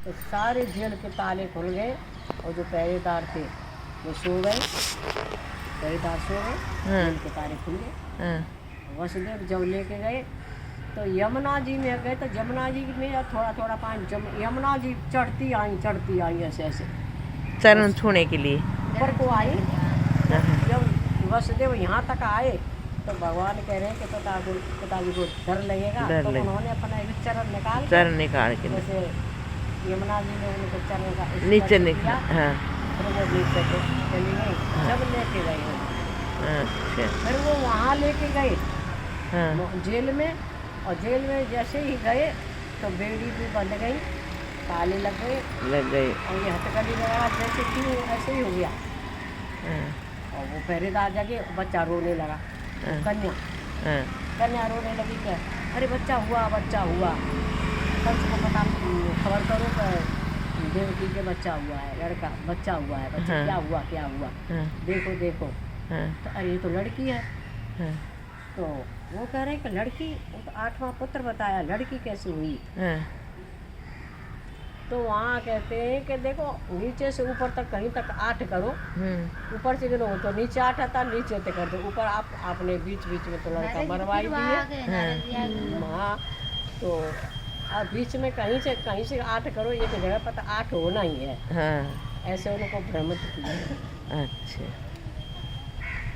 तो सारे जेल के ताले खुल गए और जो पहरेदार थे वो सो गए, पहरेदार सो गए, जेल के ताले खुल गए। वसुदेव जब लेके गए तो यमुना जी में गए तो यमुना जी में थोड़ा थोड़ा पानी, यमुना जी चढ़ती आई ऐसे ऐसे चरण छूने के लिए ऊपर को आई। जब वसुदेव यहाँ तक आए तो भगवान कह रहे हैं कि पिताजी को डर लगेगा, तो उन्होंने अपना एक चरण निकाल के जैसे यमुना जी ने उनको चरण का नीचे निकाल। हाँ फिर वो नीचे को चली गई, जब लेके गए अच्छा फिर वो वहाँ लेके गए हाँ जेल में, और जेल में जैसे ही गए तो बेड़ी भी बंद गई, ताले लग गए और ये हथकड़ी वगैरह जैसे थी ऐसे ही हो गया। और वो पहरेदार जाके बच्चा रोने लगा, कन्या रोने लगी क्या, अरे बच्चा हुआ कंस को पता खबर करो कि देवकी के बच्चा हुआ है, लड़का बच्चा हुआ है, बच्चा क्या हुआ देखो तो अरे ये तो लड़की है। तो वो कह रहे हैं कि लड़की, वो तो 8वां पुत्र बताया, लड़की कैसे हुई। तो वहाँ कहते हैं कि देखो नीचे से ऊपर तक कहीं तक 8 करो, ऊपर से गिनो तो नीचे 8 आता, नीचे तक कर दो, ऊपर आपने बीच में तो लड़का मरवाई दिए। हाँ तो अब बीच में कहीं से 8 करो, एक जगह पर 8 होना ही है। ऐसे उनको भ्रमित किया। अच्छा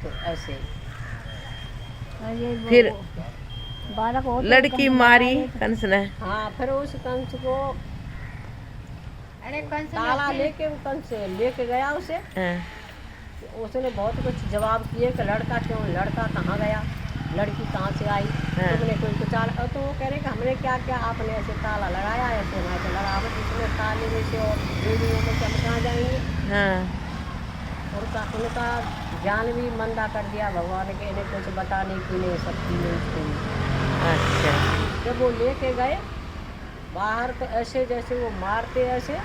तो ऐसे फिर बालक लड़की मारी कंस ने। हाँ फिर उस कंस को ताला लेके वो कंस लेके गया उसे। उसने बहुत कुछ जवाब किए कि लड़का क्यों, लड़का कहाँ गया, लड़की कहाँ से आई, तुमने कोई कुछ तो वो कह रहे कि हमने क्या आपने ऐसे ताला लगाया, ऐसे हमारे तो लगा इसमें ताले में से और बेड़ियों में से हम कहाँ जाएंगे। उनका ज्ञान भी मंदा कर दिया भगवान के, इन्हें कुछ बताने की नहीं शक्ति नहीं। अच्छा जब वो लेके गए बाहर तो ऐसे जैसे वो मारते ऐसे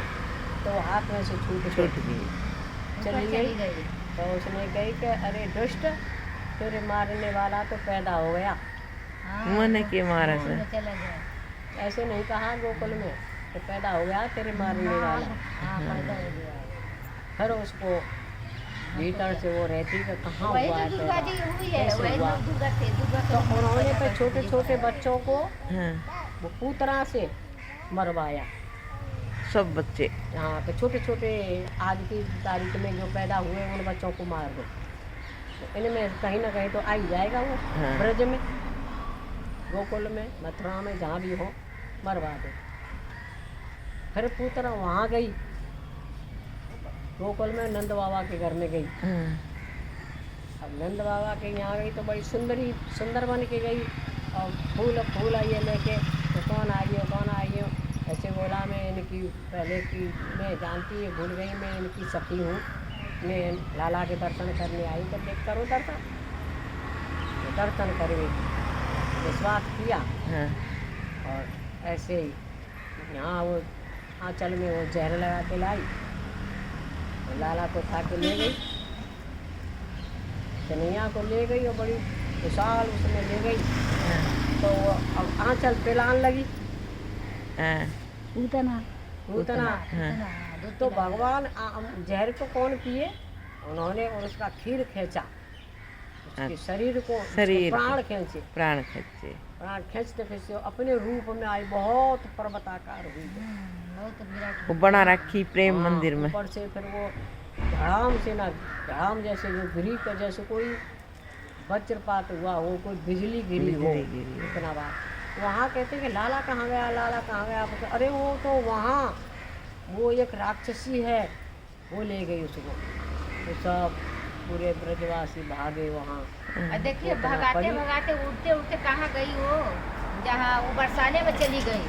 तो हाथ में से छूट गई, चली गई। तो उसने कही कि अरे दुष्ट, तेरे मारने वाला तो पैदा हो गया। मन के मारा से ऐसे नहीं कहा गोकुल में, तो पैदा हो गया तेरे मारने वाला। फिर उसको भीतर से वो रहती कि कहाँ हुआ है, तो उन्होंने फिर छोटे छोटे बच्चों को वो पूतना से मरवाया, सब बच्चे। हाँ तो छोटे छोटे आज की तारीख में जो पैदा हुए उन बच्चों को मार दो, तो इनमें कहीं ना कहीं तो आ ही जाएगा वो। ब्रज में, गोकुल में, मथुरा में, जहाँ भी हो मरवा दो। फिर पूतना वहाँ गई गोकुल में, नंद बाबा के घर में गई। अब नंद बाबा के यहाँ गई तो बड़ी सुंदर बन के गई, और फूल आइए लेके, तो कौन आई हो ऐसे बोला, मैं इनकी पहले की मैं जानती है, भूल गई, मैं इनकी सखी हूँ, मैं लाला के दर्शन करने आई, तो देख करो दर्शन करे, विश्वास किया। और ऐसे ही यहाँ वो आंचल में वो जहर लगा के लाई, लाला को उठा के ले गई, कन्हैया को ले गई और बड़ी विशाल उसमें ले गई। तो अब आंचल पिलान लगी पूतना। तो भगवान जहर को कौन पिए, उन्होंने और उसका खीर खींचा, उसके शरीर को प्राण खींचते अपने रूप में आई, बहुत पर्वताकार हुई, वो बना रखी प्रेम मंदिर में। ऊपर से फिर वो धड़ाम जैसे जो गिरी का जैसे कोई वज्रपात हुआ हो, कोई बिजली गिरी हो, इतना बात। वहाँ कहते कि लाला कहाँ गया, अरे वो तो वहाँ वो एक राक्षसी है, वो ले गई उसको। तो सब पूरे ब्रजवासी भागे वहाँ। देखिए भगाते उड़ते कहाँ गई वो, जहाँ वो बरसाने में चली गई।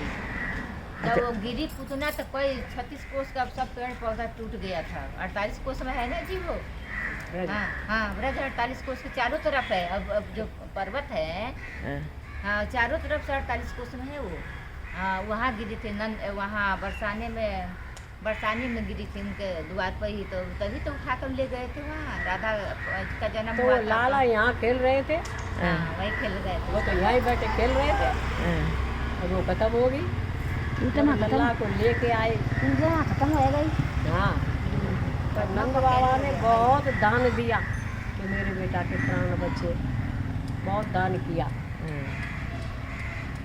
जब वो गिरी पूतना तो कोई 36 कोस का सब पेड़ पौधा टूट गया था। 48 कोस में है ना जी वो। हाँ ब्रज 48 कोस के चारों तरफ है। अब जो पर्वत है हाँ चारों तरफ से 48 कोस में है वो। हाँ वहाँ गिरी थी वहाँ बरसाने में गिरी थी उनके द्वार पर ही, तो तभी तो उठा कर ले गए थे वहाँ। राधा का जन्म हुआ था। लाला यहाँ खेल रहे थे, वही खेल रहे थे, वो तो यहाँ बैठे खेल रहे थे, और वो खत्म हो गई। जब लल्ला को लेके आए खत्म हो गई। हाँ, पर नंद बाबा ने बहुत दान दिया कि मेरे बेटा के प्राण बचे, बहुत दान किया।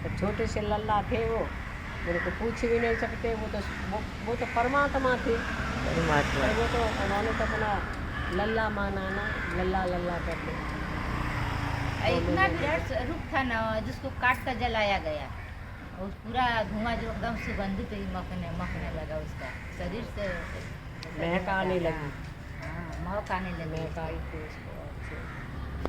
तो छोटे से लल्ला थे वो, उनको पूछ भी नहीं सकते, वो तो परमात्मा थे। परमात्मा वो तो उन्होंने तो अपना लल्ला माना ना, लल्ला लल्ला करके। इतना विराट रूप था ना जिसको काट कर जलाया गया, और पूरा धुआं जो एकदम सुगंधित ही महकने लगा, उसका शरीर से महक आने लगी। हाँ, महक आने लगी। महक आई थी उसको।